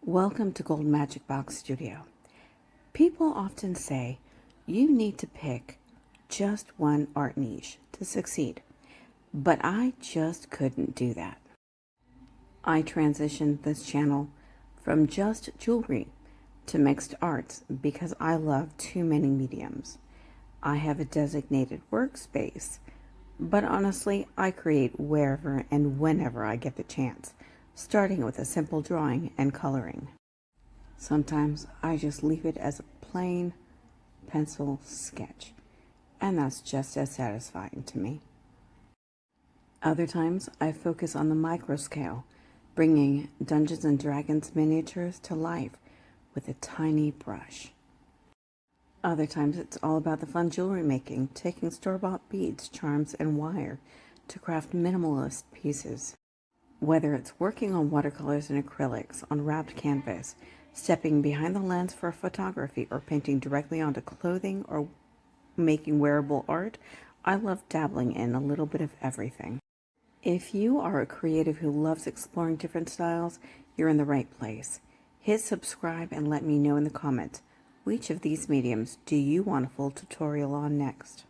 Welcome to GoldMagicBox Studio. People often say you need to pick just one art niche to succeed, but I just couldn't do that. I transitioned this channel from just jewelry to mixed arts because I love too many mediums. I have a designated workspace, but honestly, I create wherever and whenever I get the chance, starting with a simple drawing and coloring. Sometimes I just leave it as a plain pencil sketch, and that's just as satisfying to me. Other times I focus on the micro scale, bringing Dungeons and Dragons miniatures to life with a tiny brush. Other times it's all about the fun jewelry making, taking store-bought beads, charms, and wire to craft minimalist pieces. Whether it's working on watercolors and acrylics on wrapped canvas, stepping behind the lens for photography, or painting directly onto clothing, or making wearable art, I love dabbling in a little bit of everything. If you are a creative who loves exploring different styles, you're in the right place. Hit subscribe and let me know in the comments, which of these mediums do you want a full tutorial on next?